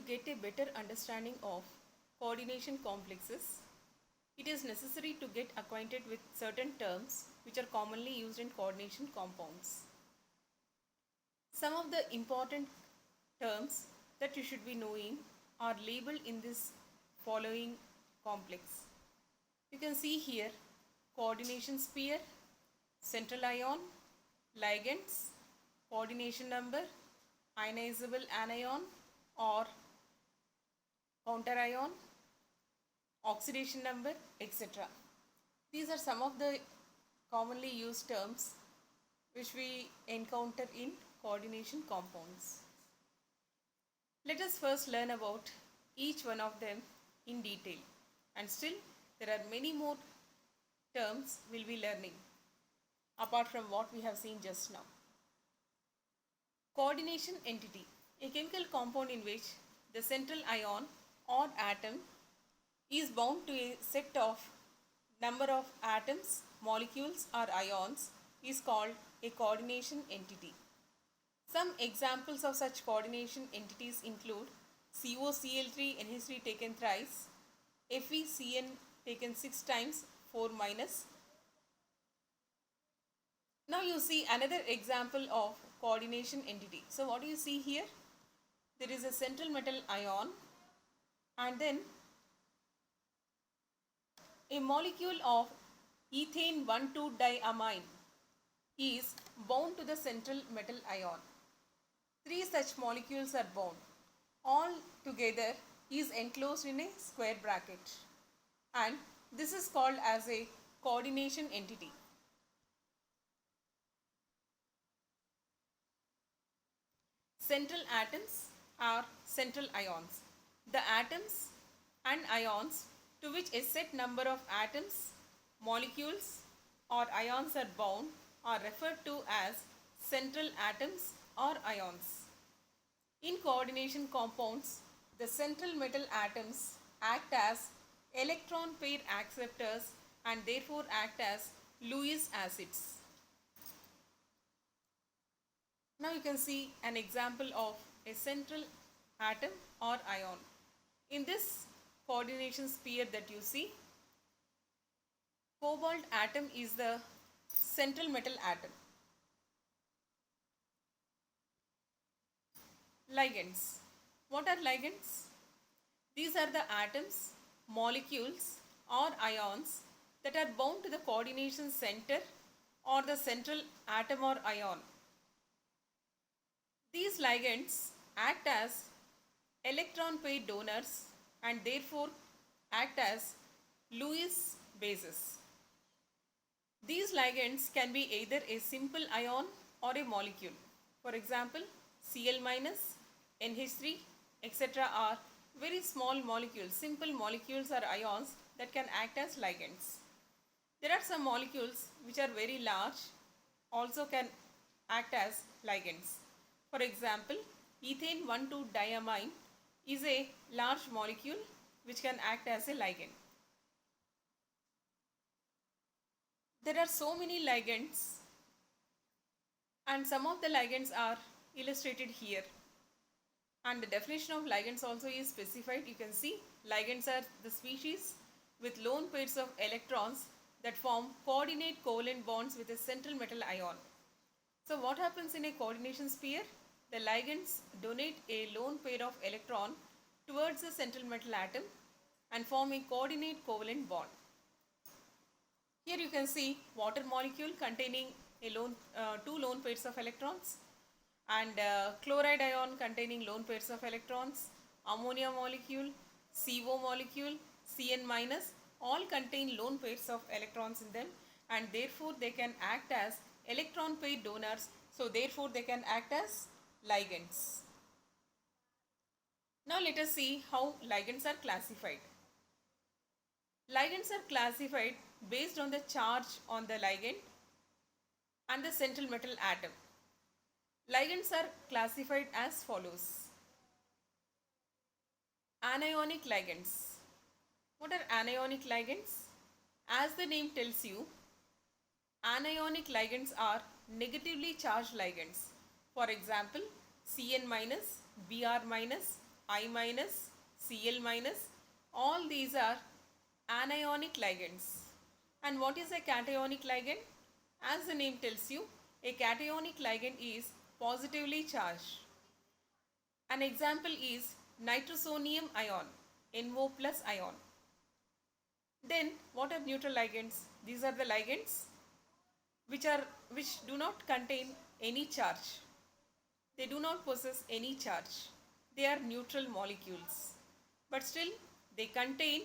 get a better understanding of coordination complexes, it is necessary to get acquainted with certain terms which are commonly used in coordination compounds. Some of the important terms that you should be knowing are labeled in this following complex. You can see here coordination sphere, central ion, ligands, coordination number, ionizable anion or counter ion, oxidation number, etc. These are some of the commonly used terms which we encounter in coordination compounds. Let us first learn about each one of them in detail, and still there are many more terms we'll be learning apart from what we have seen just now. Coordination entity, a chemical compound in which the central ion or atom is bound to a set of number of atoms, molecules or ions is called a coordination entity. Some examples of such coordination entities include COCl3 NH3 taken thrice, FeCN taken 6 times 4 minus. Now you see another example of coordination entity. So what do you see here? There is a central metal ion and then a molecule of ethane 1,2-diamine is bound to the central metal ion. 3 such molecules are bound. All together is enclosed in a square bracket, and this is called as a coordination entity. Central atoms are central ions. The atoms and ions to which a set number of atoms, molecules or ions are bound are referred to as central atoms or ions. In coordination compounds, the central metal atoms act as electron pair acceptors and therefore act as Lewis acids. Now you can see an example of a central atom or ion. In this coordination sphere that you see, cobalt atom is the central metal atom. Ligands. What are ligands? These are the atoms, molecules or ions that are bound to the coordination center or the central atom or ion. These ligands act as electron pair donors and therefore act as Lewis bases. These ligands can be either a simple ion or a molecule. For example, Cl minus, NH3, etc. are very small molecules, simple molecules or ions that can act as ligands. There are some molecules which are very large, also can act as ligands. For example, ethane 1,2-diamine is a large molecule which can act as a ligand. There are so many ligands, and some of the ligands are illustrated here. And the definition of ligands also is specified. You can see ligands are the species with lone pairs of electrons that form coordinate covalent bonds with a central metal ion. So what happens in a coordination sphere? The ligands donate a lone pair of electron towards the central metal atom and form a coordinate covalent bond. Here you can see water molecule containing a two lone pairs of electrons, and chloride ion containing lone pairs of electrons, ammonia molecule, CO molecule, Cn minus, all contain lone pairs of electrons in them, and therefore they can act as electron pair donors, so therefore they can act as ligands. Now let us see how ligands are classified. Ligands are classified based on the charge on the ligand and the central metal atom. Ligands are classified as follows. Anionic ligands. What are anionic ligands? As the name tells you, anionic ligands are negatively charged ligands. For example, Cn minus, Br minus, I minus, Cl minus, all these are anionic ligands. And what is a cationic ligand? As the name tells you, a cationic ligand is positively charged. An example is nitrosonium ion, NO plus ion. Then what are neutral ligands? These are the ligands which do not contain any charge. They do not possess any charge. They are neutral molecules. But still they contain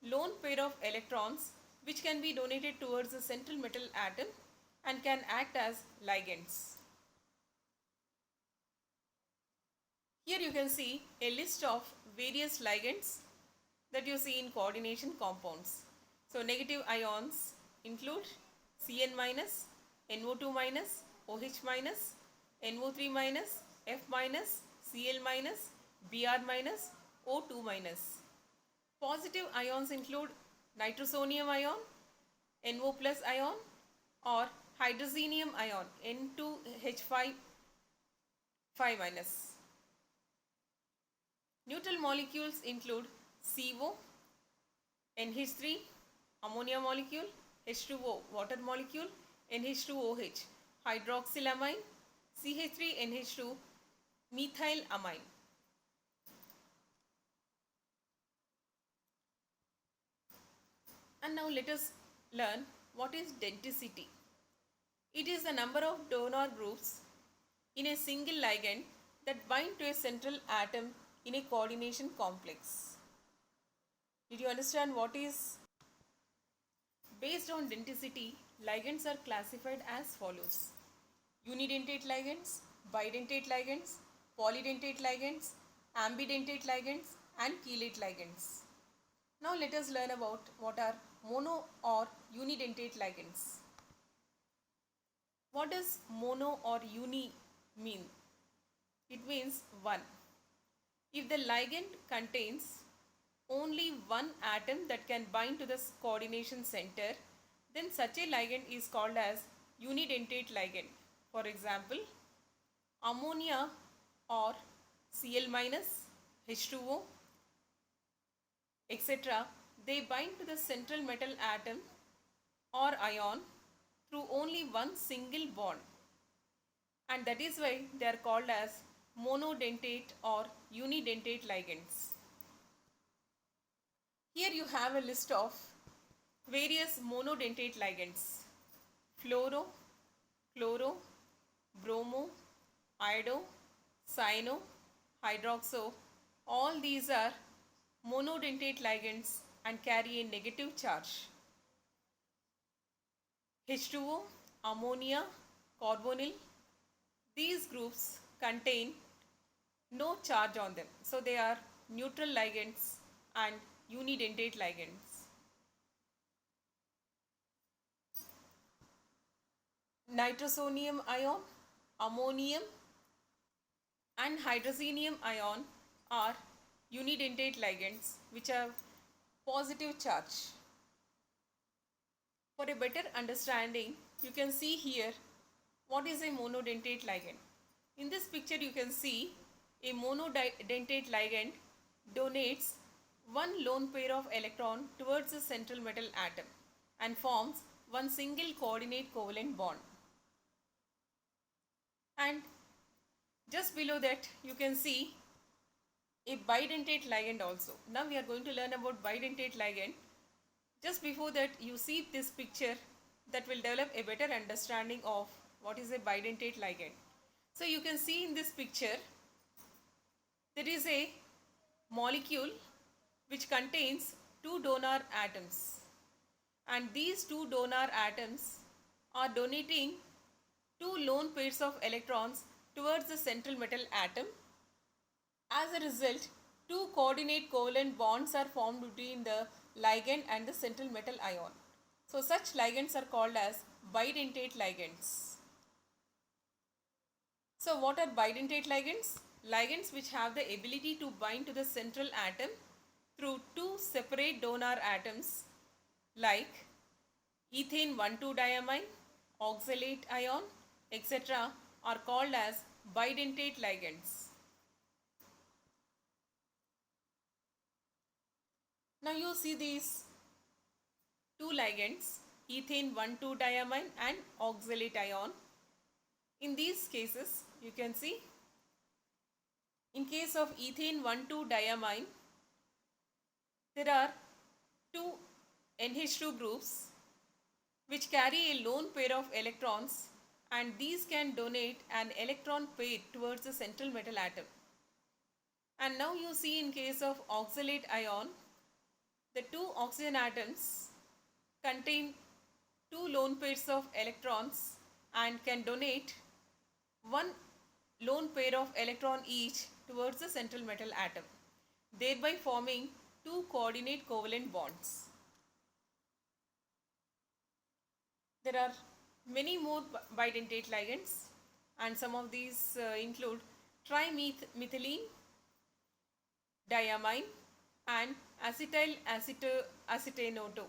lone pair of electrons which can be donated towards the central metal atom and can act as ligands. Here you can see a list of various ligands that you see in coordination compounds. So negative ions include Cn minus, NO2 minus, OH minus, NO3 minus, F minus, Cl minus, Br minus, O2 minus. Positive ions include nitrosonium ion, NO plus ion, or hydrogenium ion, N2H5 minus. Neutral molecules include CO, NH3, ammonia molecule, H2O, water molecule, NH2OH, hydroxylamine, CH3NH2, methylamine. And now let us learn what is denticity. It is the number of donor groups in a single ligand that bind to a central atom in a coordination complex. Did you understand what is? Based on denticity, ligands are classified as follows: unidentate ligands, bidentate ligands, polydentate ligands, ambidentate ligands, and chelate ligands. Now let us learn about what are mono or unidentate ligands. What does mono or uni mean? It means one. If the ligand contains only one atom that can bind to the coordination center, then such a ligand is called as unidentate ligand. For example, ammonia or Cl minus, H2O, etc. They bind to the central metal atom or ion through only one single bond, and that is why they are called as monodentate or unidentate ligands. Here you have a list of various monodentate ligands: fluoro, chloro, bromo, iodo, cyano, hydroxo. All these are monodentate ligands and carry a negative charge. H2O, ammonia, carbonyl, these groups contain no charge on them. So they are neutral ligands and unidentate ligands. Nitrosonium ion, ammonium, and hydrogenium ion are unidentate ligands which have positive charge. For a better understanding, you can see here what is a monodentate ligand. In this picture you can see a monodentate ligand donates one lone pair of electron towards the central metal atom and forms one single coordinate covalent bond. And just below that you can see a bidentate ligand also. Now we are going to learn about bidentate ligand. Just before that, you see this picture that will develop a better understanding of what is a bidentate ligand. So you can see in this picture there is a molecule which contains two donor atoms, and these two donor atoms are donating two lone pairs of electrons towards the central metal atom. As a result, two coordinate covalent bonds are formed between the ligand and the central metal ion. So such ligands are called as bidentate ligands. So what are bidentate ligands? Ligands which have the ability to bind to the central atom through two separate donor atoms like ethane 1,2-diamine, oxalate ion, etc. are called as bidentate ligands. Now you see these two ligands, ethane 1,2-diamine and oxalate ion. In these cases, you can see, in case of ethane 1,2-diamine, there are two NH2 groups which carry a lone pair of electrons, and these can donate an electron pair towards the central metal atom. And now you see, in case of oxalate ion, the two oxygen atoms contain two lone pairs of electrons and can donate one lone pair of electron each towards the central metal atom, thereby forming two coordinate covalent bonds. There are many more bidentate ligands, and some of these include trimethylene diamine and acetyl acetanoto.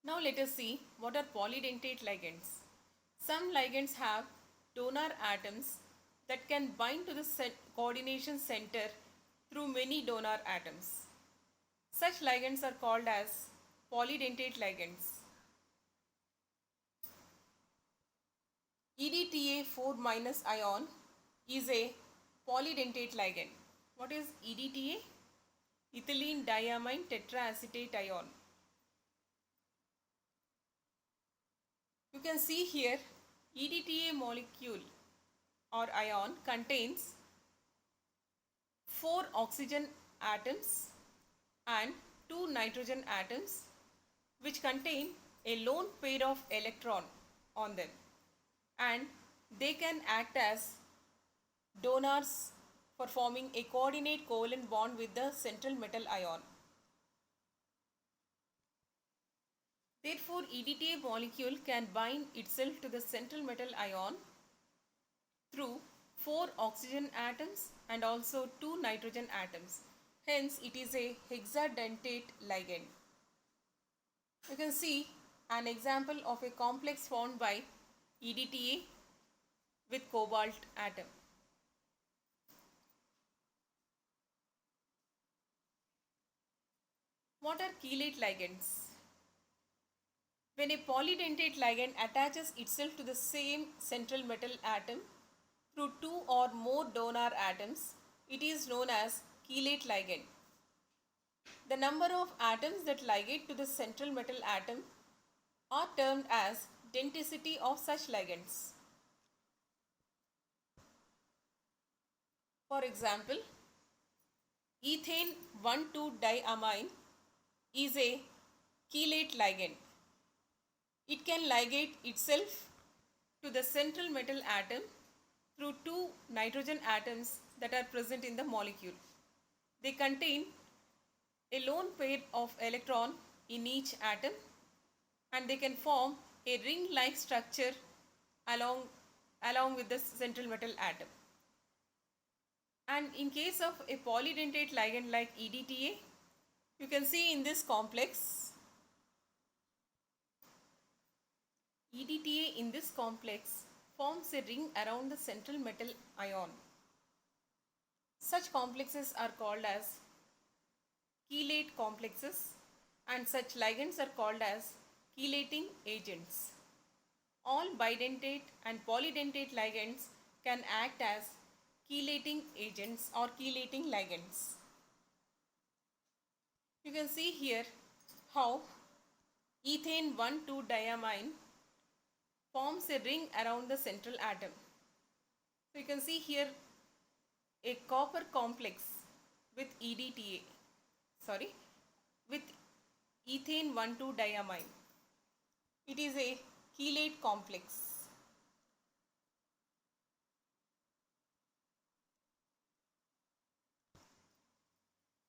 Now let us see what are polydentate ligands. Some ligands have donor atoms that can bind to the coordination center through many donor atoms. Such ligands are called as polydentate ligands. EDTA 4- ion is a polydentate ligand. What is EDTA? Ethylene diamine tetraacetate ion. You can see here, EDTA molecule or ion contains 4 oxygen atoms and 2 nitrogen atoms, which contain a lone pair of electron on them, and they can act as donors for forming a coordinate covalent bond with the central metal ion. Therefore, EDTA molecule can bind itself to the central metal ion through 4 oxygen atoms and also 2 nitrogen atoms. Hence, it is a hexadentate ligand. You can see an example of a complex formed by EDTA with cobalt atom. What are chelate ligands? When a polydentate ligand attaches itself to the same central metal atom through 2 or more donor atoms, it is known as chelate ligand. The number of atoms that ligate to the central metal atom are termed as denticity of such ligands. For example, ethane 1,2-diamine is a chelate ligand. It can ligate itself to the central metal atom through 2 nitrogen atoms that are present in the molecule. They contain a lone pair of electron in each atom, and they can form a ring-like structure along with the central metal atom. And in case of a polydentate ligand like EDTA, you can see in this complex, EDTA in this complex forms a ring around the central metal ion. Such complexes are called as chelate complexes, and such ligands are called as chelating agents. All bidentate and polydentate ligands can act as chelating agents or chelating ligands. You can see here how ethane 1,2-diamine forms a ring around the central atom. So you can see here a copper complex with with ethane 1,2-diamine. It is a chelate complex.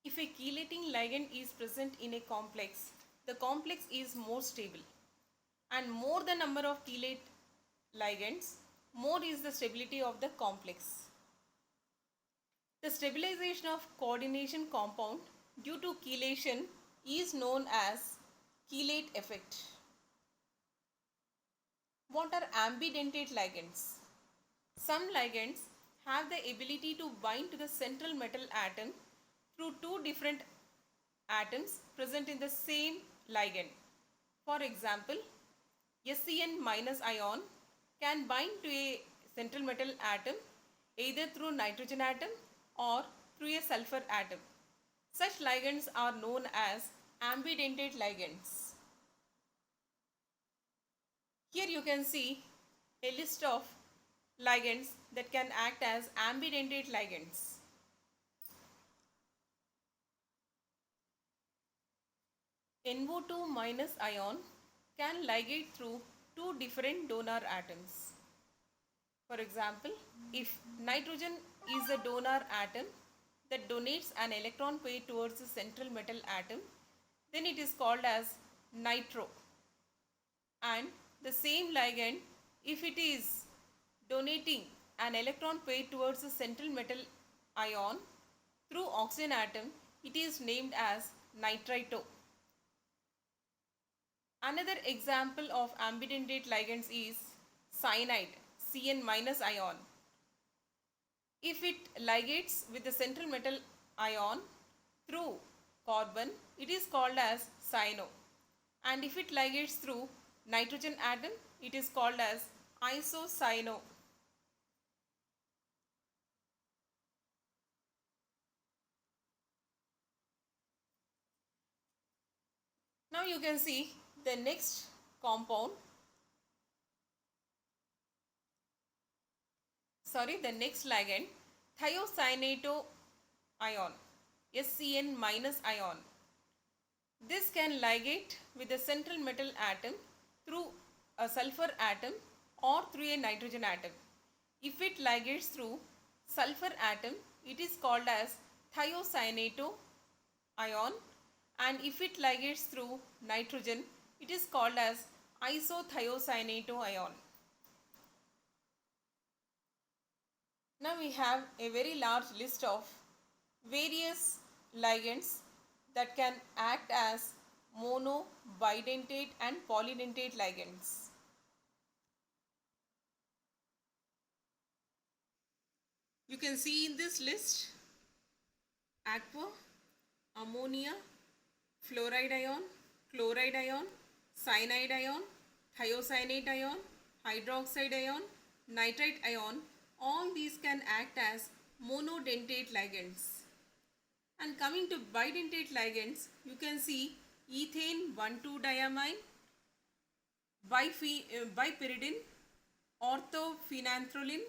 If a chelating ligand is present in a complex, the complex is more stable, and more the number of chelate ligands, more is the stability of the complex. The stabilization of coordination compound due to chelation is known as chelate effect. What are ambidentate ligands? Some ligands have the ability to bind to the central metal atom through two different atoms present in the same ligand. For example, SCN- ion can bind to a central metal atom either through nitrogen atom or through a sulfur atom. Such ligands are known as ambidentate ligands. Here you can see a list of ligands that can act as ambidentate ligands. NO2- ion can ligate through two different donor atoms. For example, if nitrogen is the donor atom that donates an electron pair towards the central metal atom, then it is called as nitro. And the same ligand, if it is donating an electron pair towards the central metal ion through oxygen atom, it is named as nitrito. Another example of ambidentate ligands is cyanide, Cn- ion. If it ligates with the central metal ion through carbon, it is called as cyano. And if it ligates through nitrogen atom, it is called as isocyano. Now you can see the next compound, the next ligand, thiocyanato ion, SCN- ion. This can ligate with the central metal atom through a sulfur atom or through a nitrogen atom. If it ligates through sulfur atom, it is called as thiocyanato ion, and if it ligates through nitrogen, it is called as isothiocyanato ion. Now we have a very large list of various ligands that can act as mono, bidentate and polydentate ligands. You can see in this list aqua, ammonia, fluoride ion, chloride ion, cyanide ion, thiocyanate ion, hydroxide ion, nitrite ion. All these can act as monodentate ligands. And coming to bidentate ligands, you can see ethane 1,2-diamine, bipyridine, orthophenanthrolene,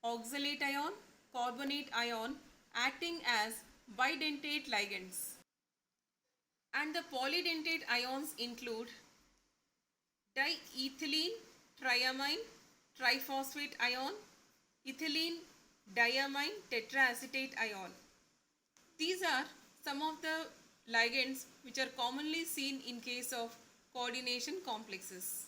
oxalate ion, carbonate ion acting as bidentate ligands. And the polydentate ions include diethylene triamine triphosphate ion, ethylene diamine tetraacetate ion. These are some of the ligands which are commonly seen in case of coordination complexes.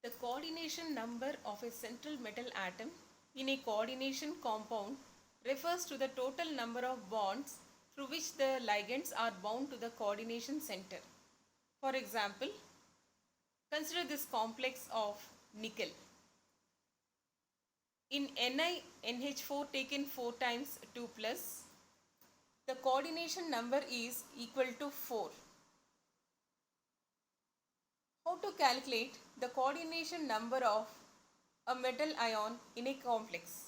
The coordination number of a central metal atom in a coordination compound refers to the total number of bonds through which the ligands are bound to the coordination center. For example, consider this complex of nickel. In NiNH4 taken 4 times 2 plus, the coordination number is equal to 4. How to calculate the coordination number of a metal ion in a complex?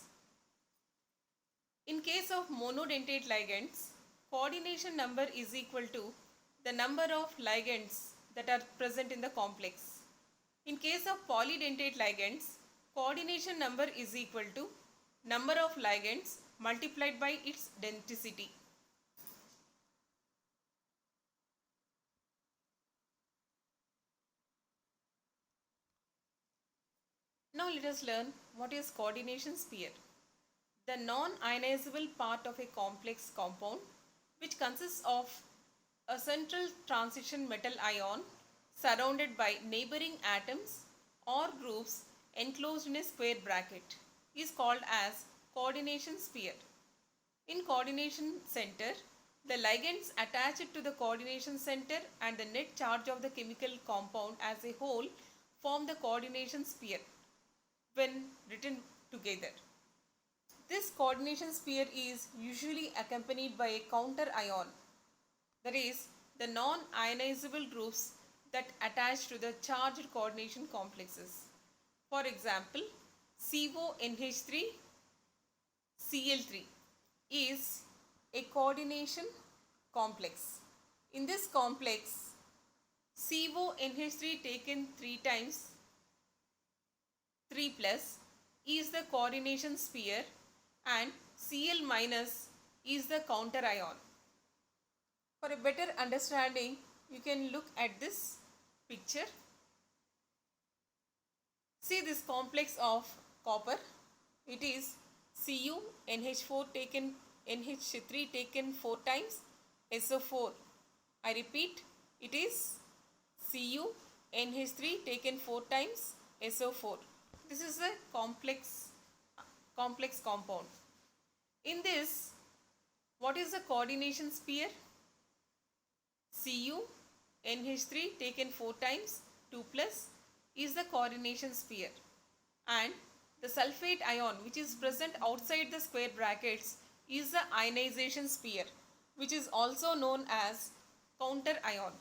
In case of monodentate ligands, coordination number is equal to the number of ligands that are present in the complex. In case of polydentate ligands, coordination number is equal to number of ligands multiplied by its density. Now let us learn what is coordination sphere. The non-ionizable part of a complex compound which consists of a central transition metal ion surrounded by neighboring atoms or groups enclosed in a square bracket is called as coordination sphere. In coordination center, the ligands attached to the coordination center and the net charge of the chemical compound as a whole form the coordination sphere. when written together. This coordination sphere is usually accompanied by a counter ion, that is, the non-ionizable groups that attach to the charged coordination complexes. For example, CONH3 Cl3 is a coordination complex. In this complex, CONH3 taken 3 times 3 plus is the coordination sphere and Cl minus is the counter ion. For a better understanding, you can look at this picture. See this complex of copper. It is Cu NH4 taken NH3 taken 4 times SO4. I repeat, it is Cu NH3 taken 4 times SO4. This is a complex compound. In this, what is the coordination sphere? Cu NH3 taken 4 times 2 plus is the coordination sphere, and the sulfate ion which is present outside the square brackets is the ionization sphere, which is also known as counter ion.